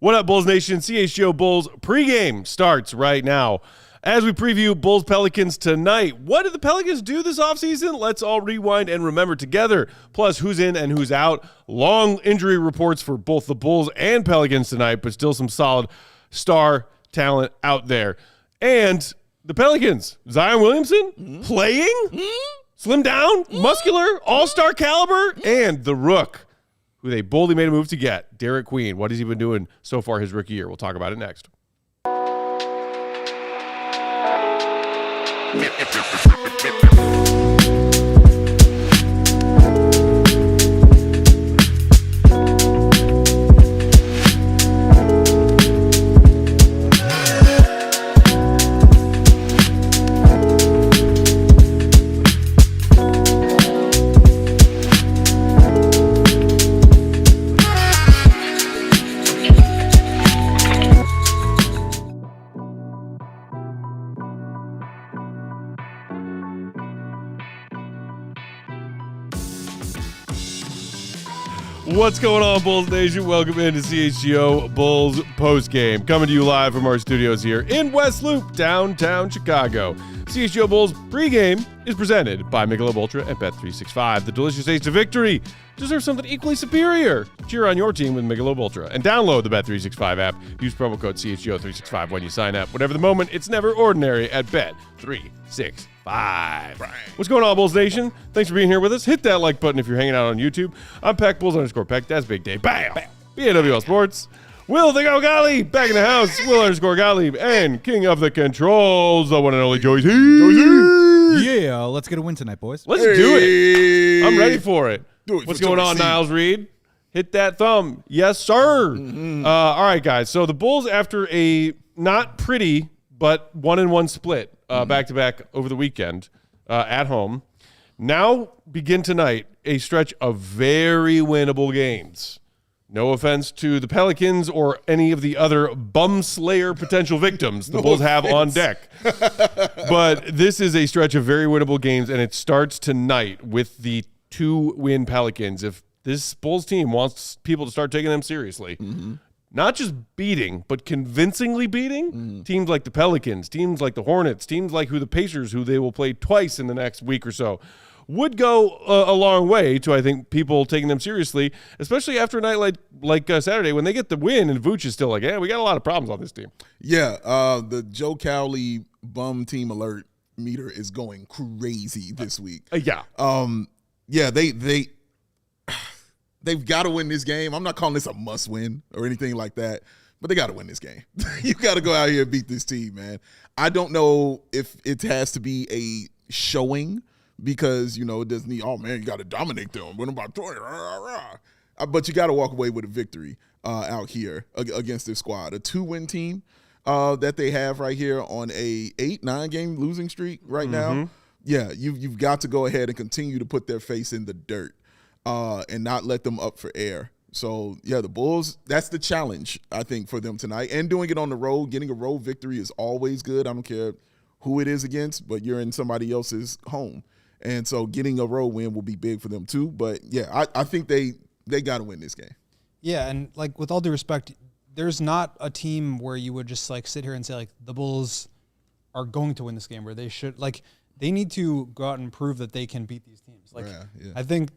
What up, Bulls Nation? CHGO Bulls pregame starts right now. As we preview Bulls Pelicans tonight, what did the Pelicans do this offseason? Let's all rewind and remember together. Plus, who's in and who's out. Long injury reports for both the Bulls and Pelicans tonight, but still some solid star talent out there. And the Pelicans, Zion Williamson playing, slim down, muscular, all-star caliber, and the Rook, who they boldly made a move to get, Derik Queen. What has he been doing so far his rookie year? We'll talk about it next. What's going on, Bulls Nation? Welcome into CHGO Bulls postgame. Coming to you live from our studios here in West Loop, downtown Chicago. CHGO Bulls pregame is presented by Michelob Ultra and Bet365. The delicious taste of victory deserves something equally superior. Cheer on your team with Michelob Ultra and download the Bet365 app. Use promo code CHGO365 when you sign up. Whatever the moment, it's never ordinary at Bet365. What's going on, Bulls Nation? Thanks for being here with us. Hit that like button if you're hanging out on YouTube. I'm Peck, Bulls_Peck. That's Big Dave. Bam! BAWL Sports. Will the Gottlieb back in the house. Will_Gottlieb and King of the Controls, the one and only Joey Z. Yeah, let's get a win tonight, boys. Let's do it. I'm ready for it. What's going on, C. Niles Reed? Hit that thumb. Yes, sir. All right, guys. So the Bulls, after a not pretty but 1-1 split back-to-back over the weekend at home, now begin tonight a stretch of very winnable games. No offense to the Pelicans or any of the other bum slayer potential victims the Bulls have on deck. But this is a stretch of very winnable games, and it starts tonight with the 2-win Pelicans. If this Bulls team wants people to start taking them seriously, not just beating, but convincingly beating teams like the Pelicans, teams like the Hornets, teams like the Pacers, who they will play twice in the next week or so, would go a long way to, I think, people taking them seriously, especially after a night like Saturday when they get the win and Vooch is still like, we got a lot of problems on this team. Yeah, the Joe Cowley bum team alert meter is going crazy this week. They've got to win this game. I'm not calling this a must-win or anything like that, but they got to win this game. You got to go out here and beat this team, man. I don't know if it has to be a showing because, it doesn't need, you got to dominate them. Win about 20. But you got to walk away with a victory out here against this squad. A 2-win team that they have right here on a 8-9 game losing streak right now. Yeah, you've got to go ahead and continue to put their face in the dirt. And not let them up for air. So, yeah, the Bulls, that's the challenge, I think, for them tonight. And doing it on the road, getting a road victory is always good. I don't care who it is against, but you're in somebody else's home. And so getting a road win will be big for them too. But, yeah, I think they got to win this game. Yeah, and, with all due respect, there's not a team where you would just, sit here and say, the Bulls are going to win this game, where they should, they need to go out and prove that they can beat these teams. I think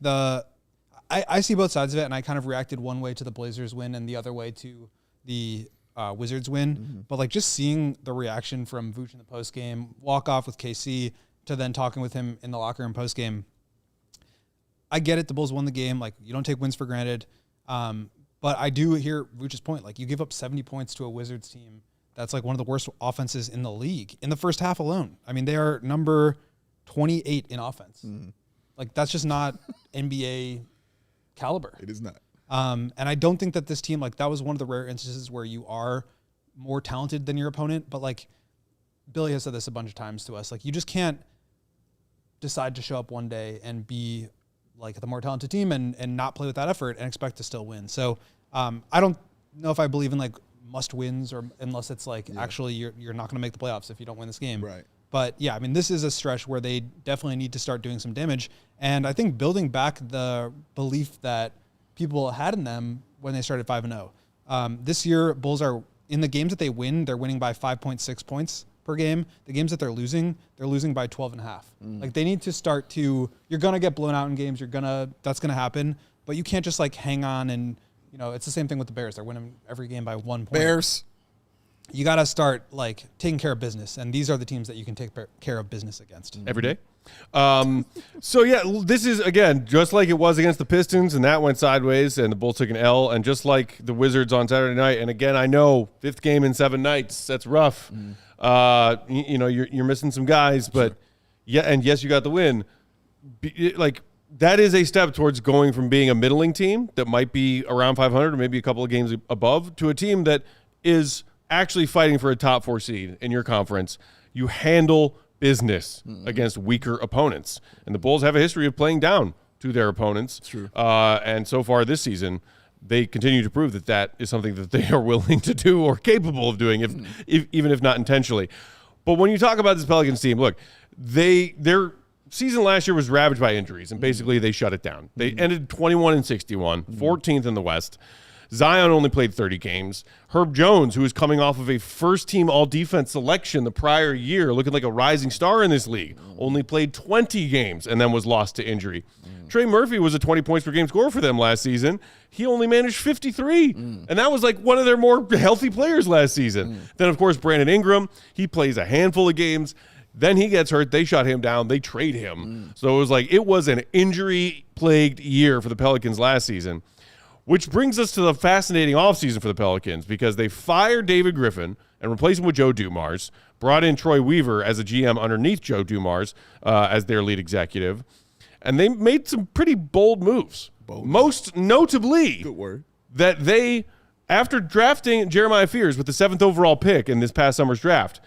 I see both sides of it, and I kind of reacted one way to the Blazers win and the other way to the Wizards win. But just seeing the reaction from Vooch in the postgame, walk off with KC, to then talking with him in the locker room postgame, I get it. The Bulls won the game. You don't take wins for granted. But I do hear Vooch's point. You give up 70 points to a Wizards team that's one of the worst offenses in the league in the first half alone. I mean, they are number 28 in offense. That's just not NBA caliber. It is not. And I don't think that this team, that was one of the rare instances where you are more talented than your opponent. But Billy has said this a bunch of times to us. You just can't decide to show up one day and be the more talented team and not play with that effort and expect to still win. So I don't know if I believe in must wins or unless it's actually you're not going to make the playoffs if you don't win this game. Right. But yeah, I mean, this is a stretch where they definitely need to start doing some damage. And I think building back the belief that people had in them when they started 5-0. This year, Bulls are in the games that they win, they're winning by 5.6 points per game. The games that they're losing by 12.5. Like they need to start to. You're gonna get blown out in games. That's gonna happen. But you can't just like hang on and it's the same thing with the Bears. They're winning every game by 1 point. Bears. You got to start like taking care of business, and these are the teams that you can take care of business against every day. So yeah, this is again just like it was against the Pistons, and that went sideways, and the Bulls took an L, and just like the Wizards on Saturday night. And again, I know 5th game in 7 nights. That's rough. You're missing some guys, but yes, you got the win. Like that is a step towards going from being a middling team that might be around 500 or maybe a couple of games above to a team that is actually fighting for a top 4 seed in your conference. You handle business against weaker opponents. And the Bulls have a history of playing down to their opponents. True. And so far this season, they continue to prove that is something that they are willing to do or capable of doing, even if not intentionally. But when you talk about this Pelicans team, look, their season last year was ravaged by injuries, and basically they shut it down. They ended 21-61, 14th in the West. Zion only played 30 games. Herb Jones, who was coming off of a first-team all-defense selection the prior year, looking like a rising star in this league, only played 20 games and then was lost to injury. Trey Murphy was a 20 points per game scorer for them last season. He only managed 53, and that was like one of their more healthy players last season. Then, of course, Brandon Ingram, he plays a handful of games. Then he gets hurt. They shut him down. They trade him. So it was an injury-plagued year for the Pelicans last season. Which brings us to the fascinating offseason for the Pelicans, because they fired David Griffin and replaced him with Joe Dumars, brought in Troy Weaver as a GM underneath Joe Dumars as their lead executive, and they made some pretty bold moves. Most notably, good word, that they, after drafting Jeremiah Fears with the 7th overall pick in this past summer's draft,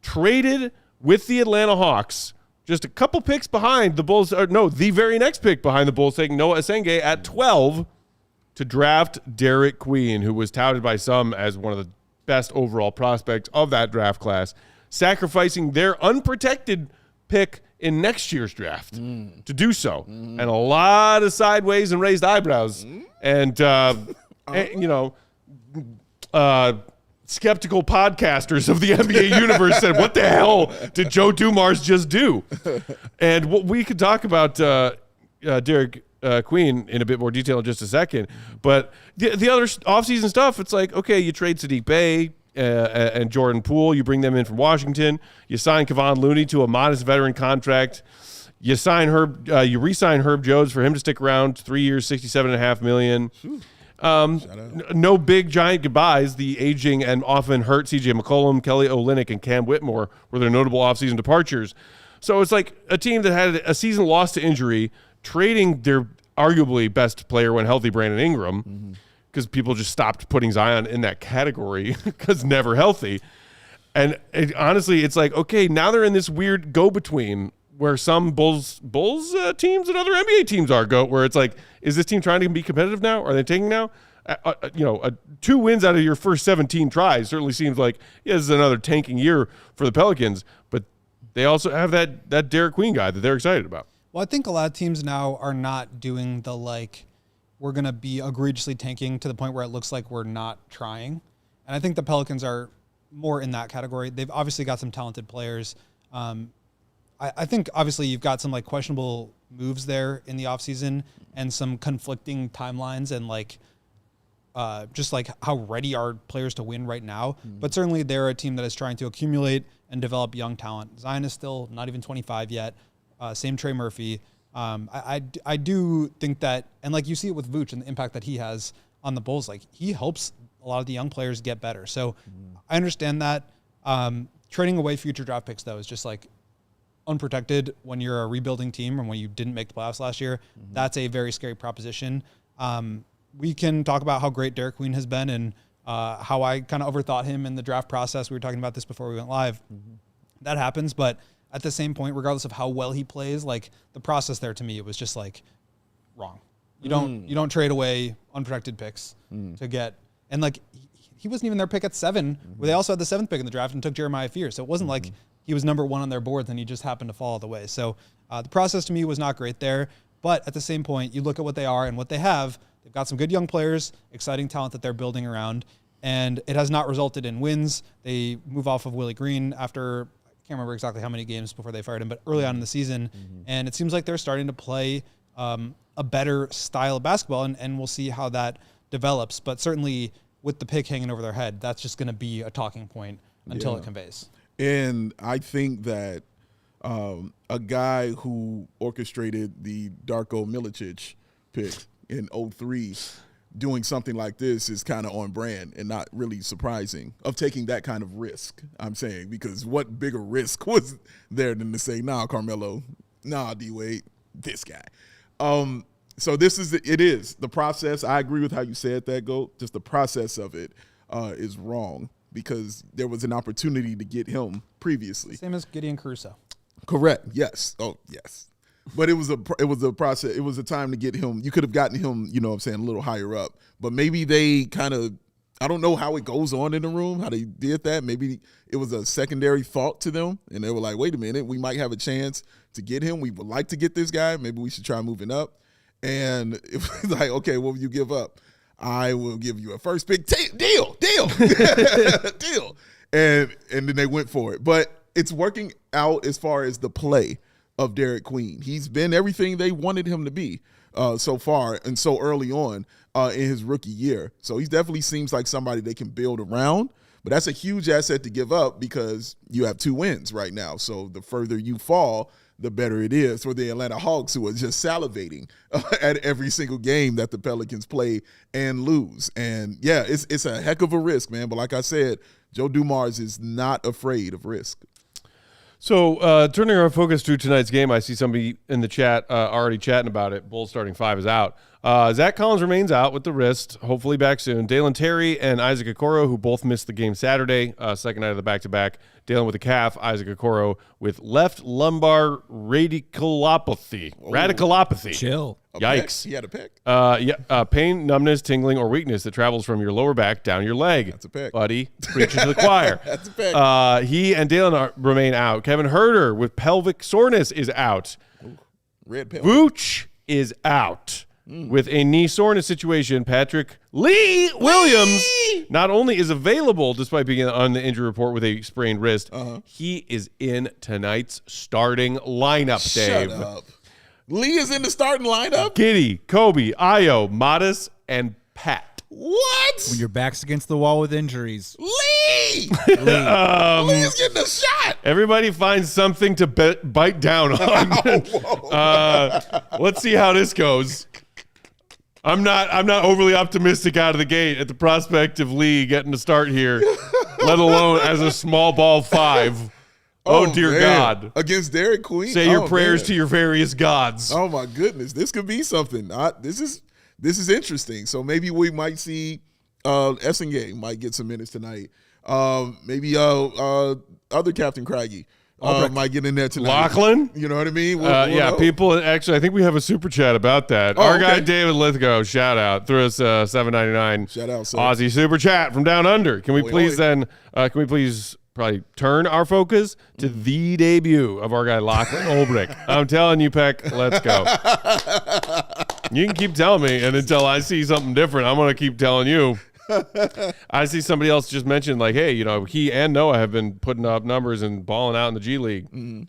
traded with the Atlanta Hawks just a couple picks behind the Bulls, the very next pick behind the Bulls, taking Noah Asenge at 12, to draft Derik Queen, who was touted by some as one of the best overall prospects of that draft class, sacrificing their unprotected pick in next year's draft to do so. And a lot of sideways and raised eyebrows. And, skeptical podcasters of the NBA universe said, what the hell did Joe Dumars just do? And what we could talk about Derik Queen in a bit more detail in just a second. But the other offseason stuff, it's like, okay, you trade Sadiq Bey and Jordan Poole. You bring them in from Washington. You sign Kevon Looney to a modest veteran contract. You re-sign Herb Jones for him to stick around 3 years, $67.5 million. No big giant goodbyes. The aging and often hurt CJ McCollum, Kelly Olynyk, and Cam Whitmore were their notable offseason departures. So it's like a team that had a season lost to injury, trading their arguably best player when healthy, Brandon Ingram, because people just stopped putting Zion in that category because never healthy. And honestly, it's like, okay, now they're in this weird go-between where some Bulls teams and other NBA teams where it's like, is this team trying to be competitive now? Are they taking now? 2 wins out of your first 17 tries certainly seems like, this is another tanking year for the Pelicans, but they also have that Derik Queen guy that they're excited about. Well, I think a lot of teams now are not doing the we're going to be egregiously tanking to the point where it looks like we're not trying. And I think the Pelicans are more in that category. They've obviously got some talented players. I think obviously you've got some questionable moves there in the offseason and some conflicting timelines and just how ready are players to win right now. But certainly they're a team that is trying to accumulate and develop young talent. Zion is still not even 25 yet. Same Trey Murphy. I do think that, and you see it with Vooch and the impact that he has on the Bulls, he helps a lot of the young players get better. So I understand that. Trading away future draft picks, though, is just unprotected when you're a rebuilding team and when you didn't make the playoffs last year. That's a very scary proposition. We can talk about how great Derik Queen has been and how I kind of overthought him in the draft process. We were talking about this before we went live. That happens, but at the same point, regardless of how well he plays, the process there to me, it was just wrong. You don't trade away unprotected picks to get, and he wasn't even their pick at 7, where they also had the 7th pick in the draft and took Jeremiah Fears. So it wasn't like he was number 1 on their board, then he just happened to fall all the way. So the process to me was not great there. But at the same point, you look at what they are and what they have. They've got some good young players, exciting talent that they're building around, and it has not resulted in wins. They move off of Willie Green after, I can't remember exactly how many games before they fired him, but early on in the season. And it seems like they're starting to play a better style of basketball, and we'll see how that develops. But certainly with the pick hanging over their head, that's just going to be a talking point until it conveys. And I think that a guy who orchestrated the Darko Milicic pick in 03 doing something like this is kind of on brand and not really surprising of taking that kind of risk, I'm saying, because what bigger risk was there than to say, nah, Carmelo, nah, D-Wade, this guy. So this is the process. I agree with how you said that, Goat. Just the process of it is wrong because there was an opportunity to get him previously. Same as Gideon Caruso. Correct. Yes. Oh, yes. But it was a process. It was a time to get him. You could have gotten him, you know what I'm saying, a little higher up. But maybe they kind of, I don't know how it goes on in the room, how they did that. Maybe it was a secondary thought to them. And they were like, wait a minute, we might have a chance to get him. We would like to get this guy. Maybe we should try moving up. And it was like, okay, what will you give up? I will give you a first pick. Deal. Deal. And then they went for it. But it's working out as far as the play of Derik Queen. He's been everything they wanted him to be so far and so early on in his rookie year. So he definitely seems like somebody they can build around. But that's a huge asset to give up because you have 2 wins right now. So the further you fall, the better it is for the Atlanta Hawks, who are just salivating at every single game that the Pelicans play and lose. And, yeah, it's a heck of a risk, man. But like I said, Joe Dumars is not afraid of risk. So turning our focus to tonight's game, I see somebody in the chat already chatting about it. Bulls starting 5 is out. Zach Collins remains out with the wrist, hopefully back soon. Dalen Terry and Isaac Okoro, who both missed the game Saturday, second night of the back-to-back. Dalen with a calf, Isaac Okoro with left lumbar radiculopathy. Radiculopathy. Chill. Yikes. He had a Peck. Pain, numbness, tingling, or weakness that travels from your lower back down your leg. That's a Peck. Buddy, preaching to the choir. That's a Peck. He and Dalen remain out. Kevin Herter with pelvic soreness is out. Red pelvic. Vooch is out. With a knee soreness situation, Patrick Lee Williams not only is available despite being on the injury report with a sprained wrist, he is in tonight's starting lineup, Dave. Shut up. Lee is in the starting lineup? Giddy, Coby, Ayo, Modest, and Pat. What? When your back's against the wall with injuries. Lee! Lee's getting a shot. Everybody finds something to bite down on. Let's see how this goes. I'm not overly optimistic out of the gate at the prospect of Lee getting to start here, let alone as a small ball 5. Oh dear man. God. Against Derik Queen? Say your prayers to your various gods. Oh my goodness. This could be something. This is interesting. So maybe we might see Essengate might get some minutes tonight. Maybe other Captain Craggy might get in there tonight. Lachlan? You know what I mean? People, actually, I think we have a super chat about that. Our guy David Lithgow, shout out, threw us $7.99. Shout out, sir. Aussie super chat from down under. Can we please probably turn our focus to the debut of our guy Lachlan Olbrich? I'm telling you, Peck, let's go. You can keep telling me, and until I see something different, I'm going to keep telling you. I see somebody else just mentioned, like, hey, he and Noah have been putting up numbers and balling out in the G League. Mm-hmm.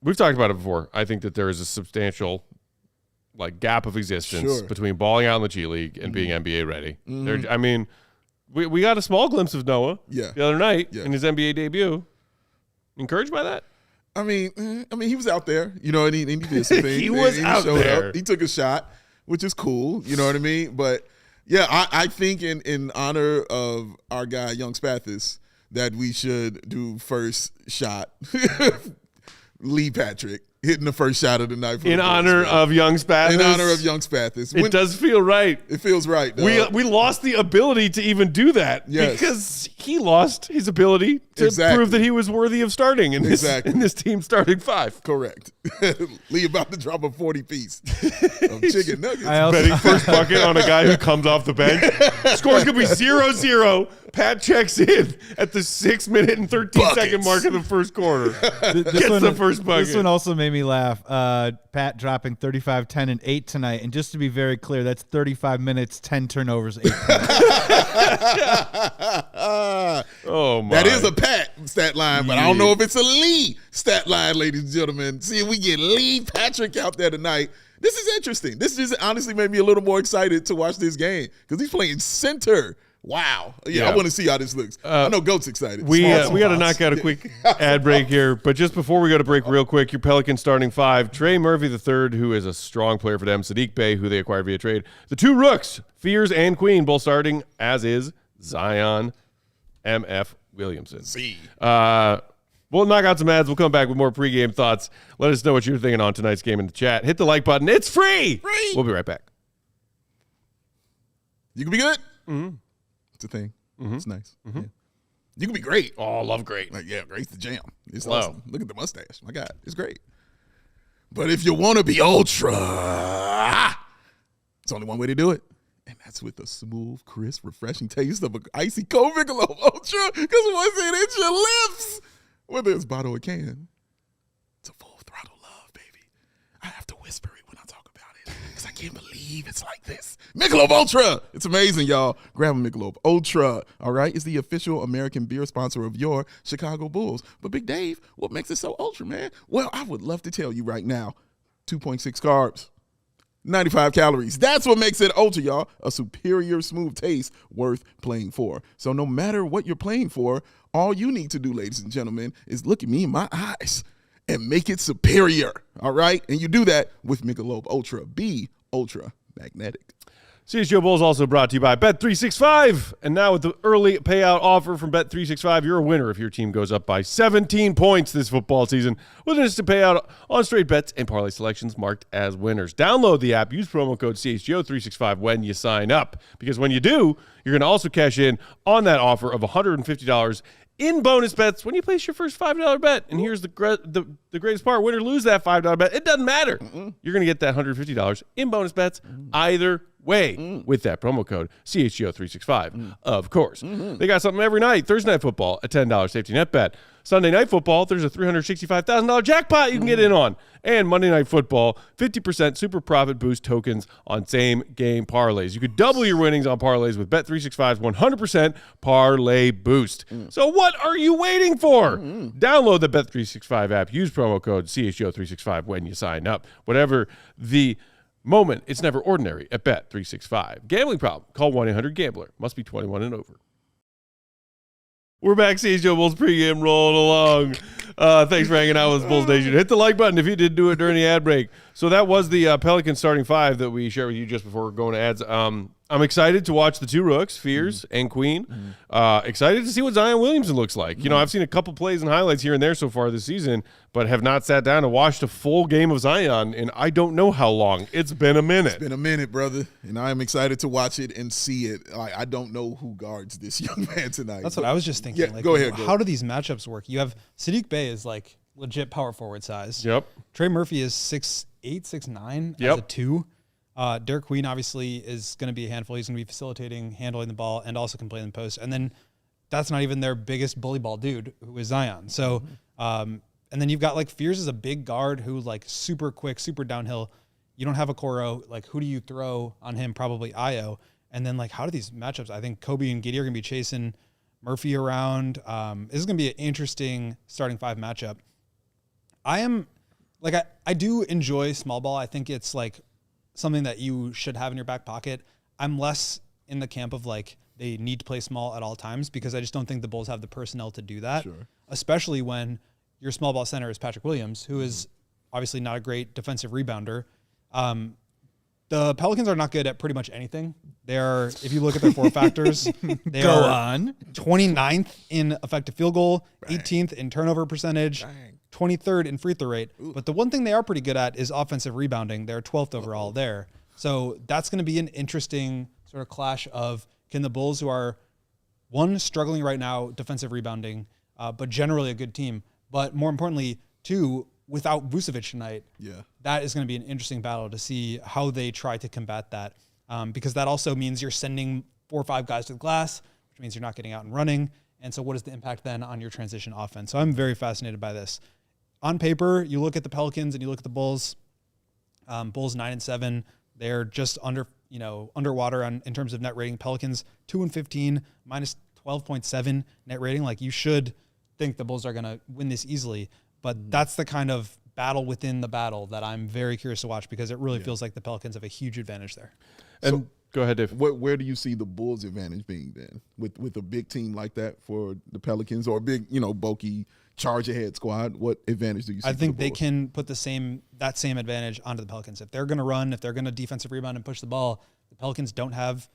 We've talked about it before. I think that there is a substantial gap of existence between balling out in the G League and being NBA ready. Mm-hmm. We got a small glimpse of Noah the other night in his NBA debut. Encouraged by that? I mean, he was out there, and he did some things. He was out there. He took a shot, which is cool. You know what I mean? But yeah, I think in honor of our guy Young Spathis that we should do first shot. Lee Patrick hitting the first shot of the night. In honor of Young Spathis? In honor of Young Spathis. It does feel right. It feels right. We lost the ability to even do that because he lost his ability to prove that he was worthy of starting in this team starting 5. Correct. Lee about to drop a 40-piece of chicken nuggets. Betting first bucket on a guy who comes off the bench. Score's going to be 0-0. Pat checks in at the 6 minute and 13 second mark of the first quarter. Gets the first bucket. This one also made me me laugh. Pat dropping 35, 10, and 8 tonight. And just to be very clear, that's 35 minutes, 10 turnovers, 8 points. Oh, my. That is a Pat stat line, but I don't know if it's a Lee stat line, ladies and gentlemen. See if we get Lee Patrick out there tonight. This is interesting. This just honestly made me a little more excited to watch this game because he's playing center. Wow. Yeah, I want to see how this looks. I know Goat's excited. We got to knock out a quick ad break here. But just before we go to break real quick, your Pelicans starting 5, Trey Murphy III, who is a strong player for them, Sadiq Bey, who they acquired via trade. The 2 rooks, Fears and Queen, both starting, as is Zion M.F. Williamson. We'll knock out some ads. We'll come back with more pregame thoughts. Let us know what you're thinking on tonight's game in the chat. Hit the like button. It's free. We'll be right back. You can be good. Mm-hmm. It's a thing. Mm-hmm. It's nice. Mm-hmm. Yeah. You can be great. Oh, love great. Like, yeah, great's the jam. It's awesome. Look at the mustache. My God, it's great. But if you want to be ultra, it's only one way to do it. And that's with a smooth, crisp, refreshing taste of an icy cold Michelob Ultra. Because once it hits your lips, whether it's bottle or can, it's a full throttle love, baby. I have to whisper it when I talk about it because I can't believe it's like this. Michelob Ultra. It's amazing, y'all. Grab a Michelob Ultra, all right? It's the official American beer sponsor of your CHGO Bulls. But Big Dave, what makes it so ultra, man? Well, I would love to tell you right now. 2.6 carbs. 95 calories. That's what makes it ultra, y'all. A superior, smooth taste worth playing for. So no matter what you're playing for, all you need to do, ladies and gentlemen, is look at me in my eyes and make it superior, all right? And you do that with Michelob Ultra. Be ultra magnetic. CHGO Bulls also brought to you by Bet365. And now with the early payout offer from Bet365, you're a winner if your team goes up by 17 points this football season with an instant payout on straight bets and parlay selections marked as winners. Download the app. Use promo code CHGO365 when you sign up. Because when you do, you're going to also cash in on that offer of $150 in bonus bets when you place your first $5 bet. And here's the greatest part. Win or lose that $5 bet, it doesn't matter. You're going to get that $150 in bonus bets either way with that promo code CHGO365, of course. They got something every night. Thursday Night Football, a $10 safety net bet. Sunday Night Football, there's a $365,000 jackpot you can get in on. And Monday Night Football, 50% super profit boost tokens on same game parlays. You could double your winnings on parlays with Bet365's 100% parlay boost. So what are you waiting for? Download the Bet365 app. Use promo code CHGO365 when you sign up. Whatever the moment, it's never ordinary at Bet365. Gambling problem? Call 1-800-GAMBLER. Must be 21 and over. We're back, CHGO Bulls pregame rolling along. Thanks for hanging out with us, Bulls Nation. Hit the like button if you didn't do it during the ad break. So that was the Pelicans starting 5 that we shared with you just before going to ads. I'm excited to watch the 2 rooks, Fears and Queen. Excited to see what Zion Williamson looks like. You know, I've seen a couple plays and highlights here and there so far this season, but have not sat down and watched a full game of Zion in I don't know how long. It's been a minute. It's been a minute, brother, and I am excited to watch it and see it. I don't know who guards this young man tonight. That's what I was just thinking. Yeah, like, go ahead. How do these matchups work? You have Sadiq Bey is like legit power forward size. Yep. Trey Murphy is 6'8", 6'9", as a 2. Derik Queen obviously is going to be a handful. He's going to be facilitating, handling the ball, and also can play in the post. And then that's not even their biggest bully ball dude, who is Zion. So, and then you've got like Fears is a big guard who like super quick, super downhill. You don't have a Coro. Like, who do you throw on him? Probably Io. And then like, how do these matchups? I think Coby and Giddey are going to be chasing Murphy around. This is going to be an interesting starting 5 matchup. I do enjoy small ball. I think it's like something that you should have in your back pocket. I'm less in the camp of like they need to play small at all times because I just don't think the Bulls have the personnel to do that, especially when your small ball center is Patrick Williams, who is obviously not a great defensive rebounder. The Pelicans are not good at pretty much anything. They are, if you look at their 4 factors, they are 29th in effective field goal, 18th in turnover percentage, 23rd in free throw rate. But the one thing they are pretty good at is offensive rebounding. They're 12th overall there. So that's going to be an interesting sort of clash of can the Bulls, who are, one, struggling right now, defensive rebounding, but generally a good team. But more importantly, 2, without Vucevic tonight, that is going to be an interesting battle to see how they try to combat that. Because that also means you're sending 4 or 5 guys to the glass, which means you're not getting out and running. And so what is the impact then on your transition offense? So I'm very fascinated by this. on paper, you look at the Pelicans and you look at the Bulls. Bulls 9-7. They're just underwater in terms of net rating. Pelicans 2-15, minus 12.7 net rating. Like, you should think the Bulls are going to win this easily, but that's the kind of battle within the battle that I'm very curious to watch, because it really feels like the Pelicans have a huge advantage there. And so, go ahead, Dave. Where do you see the Bulls' advantage being then with a big team like that for the Pelicans, or a big, bulky charge ahead squad? What advantage do you see? I think they can put that same advantage onto the Pelicans. If they're going to run, if they're going to defensive rebound and push the ball, the Pelicans don't have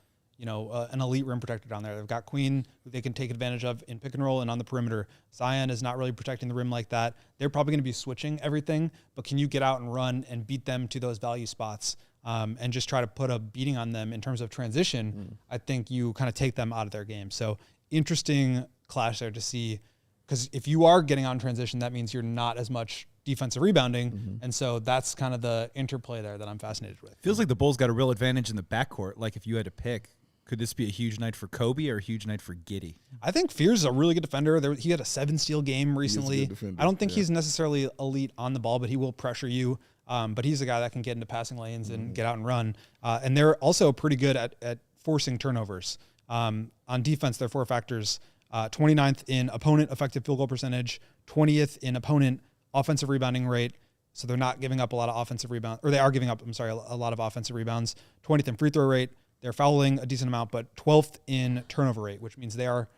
an elite rim protector down there. They've got Queen, who they can take advantage of in pick and roll and on the perimeter. Zion is not really protecting the rim like that. They're probably going to be switching everything, but can you get out and run and beat them to those value spots, and just try to put a beating on them in terms of transition? I think you kind of take them out of their game. So interesting clash there to see, because if you are getting on transition, that means you're not as much defensive rebounding. And so that's kind of the interplay there that I'm fascinated with. Feels like the Bulls got a real advantage in the backcourt. Like, if you had to pick, could this be a huge night for Coby or a huge night for Giddey? I think Fears is a really good defender. He had a 7-steal game recently. I don't think he's necessarily elite on the ball, but he will pressure you. But he's a guy that can get into passing lanes and get out and run. And they're also pretty good at forcing turnovers. On defense, their four factors: 29th in opponent effective field goal percentage, 20th in opponent offensive rebounding rate. So they're not giving up a lot of offensive rebounds, or they are giving up, a lot of offensive rebounds. 20th in free throw rate. They're fouling a decent amount, but 12th in turnover rate, which means they are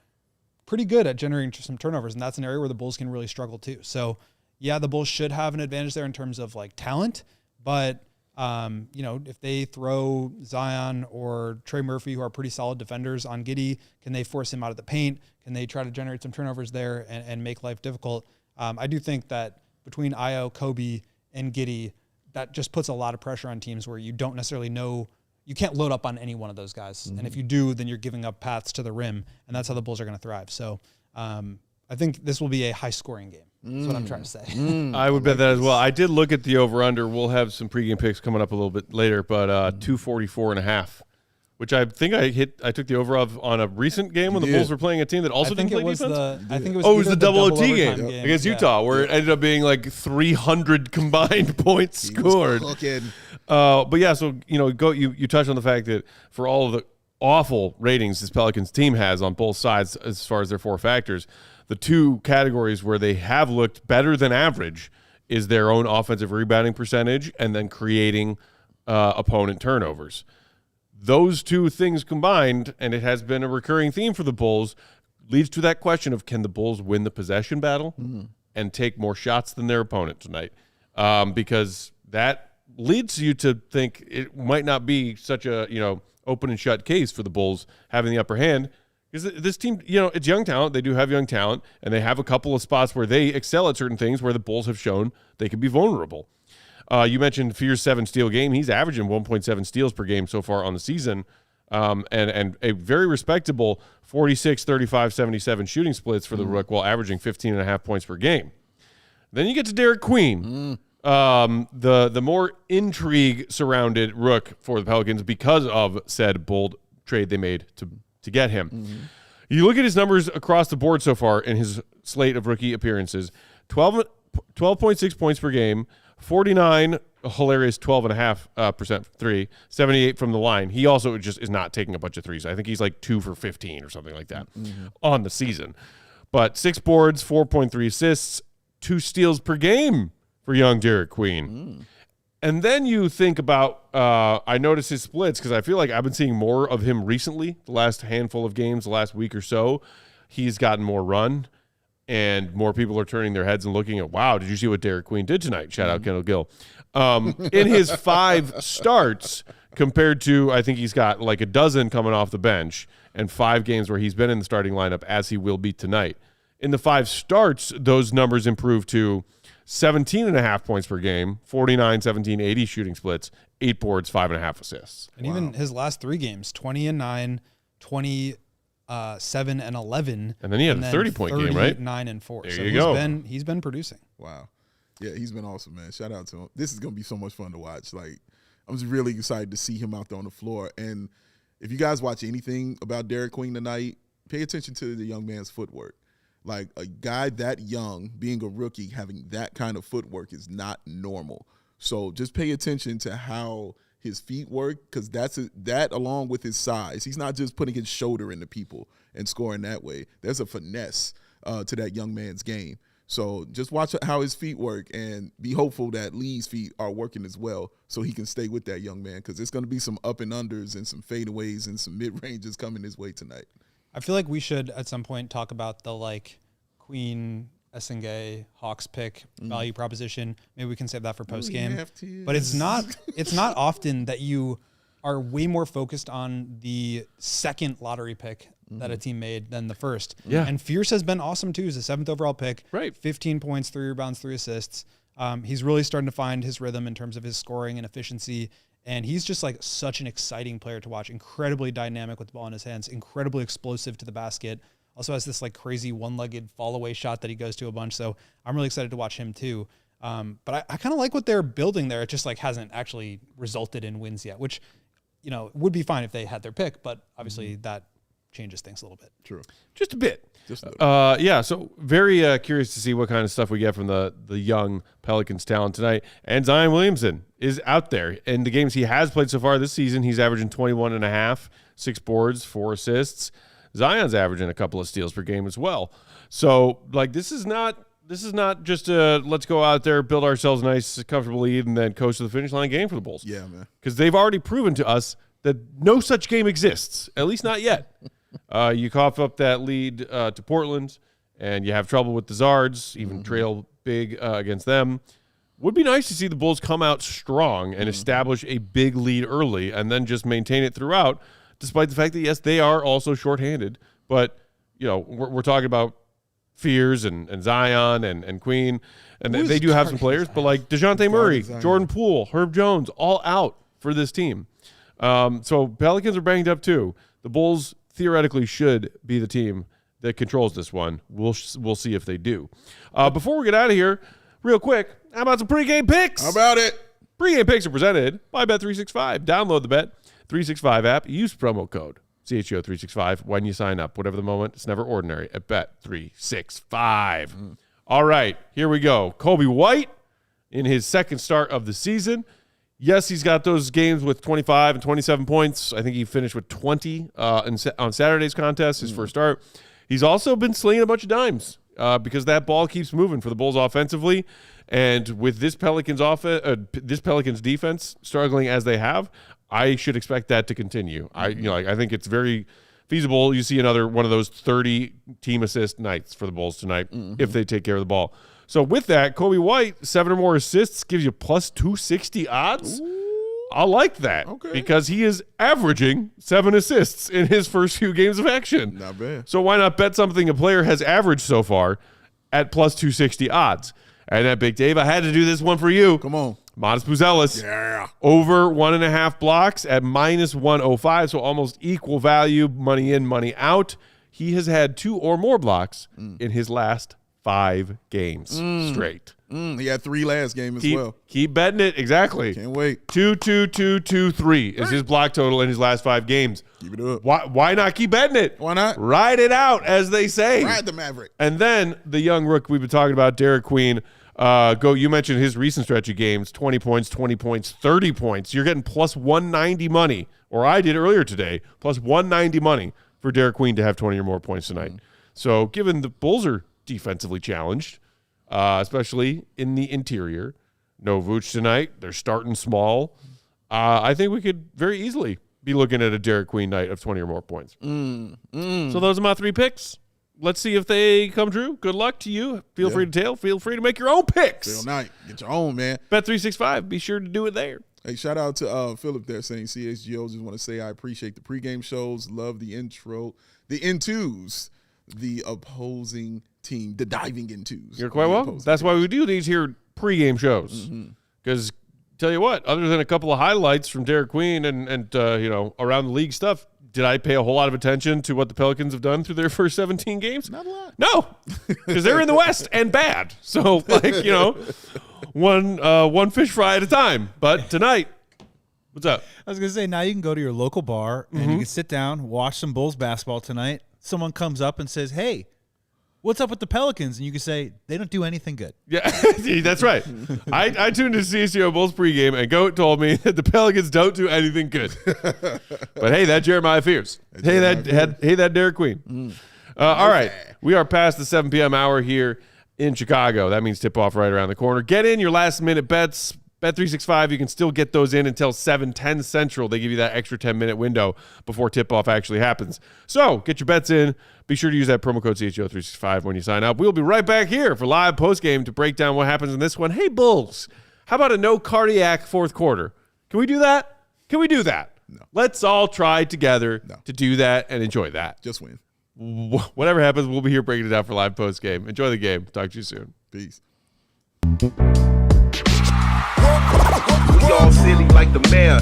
pretty good at generating some turnovers. And that's an area where the Bulls can really struggle too. So yeah, the Bulls should have an advantage there in terms of like talent, but if they throw Zion or Trey Murphy, who are pretty solid defenders, on Giddey, can they force him out of the paint? Can they try to generate some turnovers there and make life difficult? I do think that between Io, Coby, and Giddey, that just puts a lot of pressure on teams where you don't necessarily know. You can't load up on any one of those guys. And if you do, then you're giving up paths to the rim, and that's how the Bulls are going to thrive. So I think this will be a high-scoring game. That's what I'm trying to say. I would bet that as well. I did look at the over-under. We'll have some pregame picks coming up a little bit later, but 244.5, which I think I took the over of on a recent game when the Bulls were playing a team that also didn't play defense. I think it was it was the double OT game against Utah, where it ended up being like 300 combined points scored. But yeah, so you touched on the fact that for all of the awful ratings this Pelicans team has on both sides as far as their four factors, the two categories where they have looked better than average is their own offensive rebounding percentage and then creating opponent turnovers. Those two things combined, and it has been a recurring theme for the Bulls, leads to that question of, can the Bulls win the possession battle and take more shots than their opponent tonight? Because that leads you to think it might not be such a open and shut case for the Bulls having the upper hand. Because this team, it's young talent. They do have young talent, and they have a couple of spots where they excel at certain things where the Bulls have shown they can be vulnerable. You mentioned Fear's 7-steal game. He's averaging 1.7 steals per game so far on the season, and a very respectable 46, 35, 77 shooting splits for the Rook, while averaging 15.5 points per game. Then you get to Derik Queen, the more intrigue surrounded Rook for the Pelicans because of said bold trade they made to get him. You look at his numbers across the board so far in his slate of rookie appearances: 12.6 points per game, 49, a hilarious 12.5% three, 78 from the line. He also just is not taking a bunch of threes. I think he's like 2 for 15 or something like that on the season. But 6 boards, 4.3 assists, 2 steals per game for young Derik Queen. And then you think about, I noticed his splits because I feel like I've been seeing more of him recently, the last handful of games, the last week or so. He's gotten more run, and more people are turning their heads and looking at, wow, did you see what Derik Queen did tonight? Shout out Kendall Gill. In his 5 starts, compared to, I think he's got like a dozen coming off the bench, and 5 games where he's been in the starting lineup, as he will be tonight. In the 5 starts, those numbers improved to 17.5 points per game, 49, 17, 80 shooting splits, 8 boards, 5.5 assists. And even his last 3 games, 20-9, 27 and 11. And then he had a 30-point game, right? 9 and 4. There you go. He's been producing. Wow. Yeah, he's been awesome, man. Shout out to him. This is going to be so much fun to watch. Like, I'm just really excited to see him out there on the floor. And if you guys watch anything about Derik Queen tonight, pay attention to the young man's footwork. Like a guy that young, being a rookie, having that kind of footwork is not normal. So just pay attention to how his feet work, because that along with his size, he's not just putting his shoulder into people and scoring that way. There's a finesse to that young man's game. So just watch how his feet work and be hopeful that Lee's feet are working as well so he can stay with that young man, because there's going to be some up and unders and some fadeaways and some mid-ranges coming his way tonight. I feel like we should at some point talk about the Queen, Essengay, Hawks pick value proposition. Maybe we can save that for post game. But it's not often that you are way more focused on the second lottery pick that a team made than the first. Yeah. And Fierce has been awesome too. He's the 7th overall pick. Right. 15 points, 3 rebounds, 3 assists. He's really starting to find his rhythm in terms of his scoring and efficiency. And he's just such an exciting player to watch. Incredibly dynamic with the ball in his hands. Incredibly explosive to the basket. Also has this crazy one-legged fall-away shot that he goes to a bunch. So I'm really excited to watch him too. But I kind of like what they're building there. It just hasn't actually resulted in wins yet, which, would be fine if they had their pick. But obviously that changes things a little bit. True. Just a bit. Just a little. Yeah, so very curious to see what kind of stuff we get from the young Pelicans talent tonight. And Zion Williamson is out there. In the games he has played so far this season, he's averaging 21.5, 6 boards, 4 assists. Zion's averaging a couple of steals per game as well. So, this is not just a let's go out there, build ourselves a nice, comfortable lead, and then coast to the finish line game for the Bulls. Yeah, man. Because they've already proven to us that no such game exists, at least not yet. You cough up that lead to Portland, and you have trouble with the Zards, even trail big against them. Would be nice to see the Bulls come out strong and establish a big lead early and then just maintain it throughout, despite the fact that, yes, they are also shorthanded. But, we're talking about Fears and Zion and Queen, and they do have some players, but DeJounte Murray, Jordan Poole, Herb Jones, all out for this team. So Pelicans are banged up too. The Bulls theoretically should be the team that controls this one. We'll see if they do. Before we get out of here, real quick, how about some pregame picks? How about it? Pregame picks are presented by Bet365. Download the Bet365 app. Use promo code CHGO365 when you sign up. Whatever the moment, it's never ordinary at Bet365. All right, here we go. Coby White in his second start of the season. Yes, he's got those games with 25 and 27 points. I think he finished with 20 on Saturday's contest, his first start. He's also been slinging a bunch of dimes because that ball keeps moving for the Bulls offensively. And with this Pelicans defense struggling as they have, I should expect that to continue. I think it's very feasible. You see another one of those 30 team assist nights for the Bulls tonight if they take care of the ball. So with that, Coby White, 7 or more assists gives you plus 260 odds. Ooh. I like that because he is averaging 7 assists in his first few games of action. Not bad. So why not bet something a player has averaged so far at plus 260 odds? And that Big Dave, I had to do this one for you. Come on. Modest Buzelis. Yeah. Over 1.5 blocks at minus 105, so almost equal value, money in, money out. He has had 2 or more blocks in his last 5 games straight. He had 3 last game as well. Keep betting it. Exactly. Can't wait. 2-2-2-2-3 is his block total in his last 5 games. Keep it up. Why not keep betting it? Why not? Ride it out, as they say. Ride the Maverick. And then the young rook we've been talking about, Derik Queen. You mentioned his recent stretch of games, 20 points, 20 points, 30 points. You're getting plus 190 money, or I did earlier today, plus 190 money for Derik Queen to have 20 or more points tonight. So given the Bulls are defensively challenged, especially in the interior, no Vooch tonight. They're starting small. I think we could very easily be looking at a Derik Queen night of 20 or more points. So those are my 3 picks. Let's see if they come true. Good luck to you. Feel free to tail. Feel free to make your own picks. Feel nice. Get your own, man. Bet365. Be sure to do it there. Hey, shout out to Philip there saying CHGO. Just want to say I appreciate the pregame shows. Love the intro. The N2s. The opposing team. The diving N2s. You're quite welcome. That's why we do these here pregame shows. Because tell you what, other than a couple of highlights from Derik Queen and around the league stuff, did I pay a whole lot of attention to what the Pelicans have done through their first 17 games? Not a lot. No, because they're in the West and bad. So, one fish fry at a time. But tonight, what's up? I was going to say, now you can go to your local bar and you can sit down, watch some Bulls basketball tonight. Someone comes up and says, hey, what's up with the Pelicans? And you can say, they don't do anything good. Yeah, that's right. I tuned to CHGO Bulls pregame, and Goat told me that the Pelicans don't do anything good. But hey, that Jeremiah Fears. Hey, that Derik Queen. All right, we are past the 7 p.m. hour here in Chicago. That means tip-off right around the corner. Get in your last-minute bets. Bet365, you can still get those in until 7:10 Central. They give you that extra 10-minute window before tip-off actually happens. So get your bets in. Be sure to use that promo code CHGO365 when you sign up. We'll be right back here for live postgame to break down what happens in this one. Hey, Bulls, how about a no cardiac fourth quarter? Can we do that? Can we do that? No. Let's all try together to do that and enjoy that. Just win. Whatever happens, we'll be here breaking it down for live postgame. Enjoy the game. Talk to you soon. Peace. We all silly like the mayor.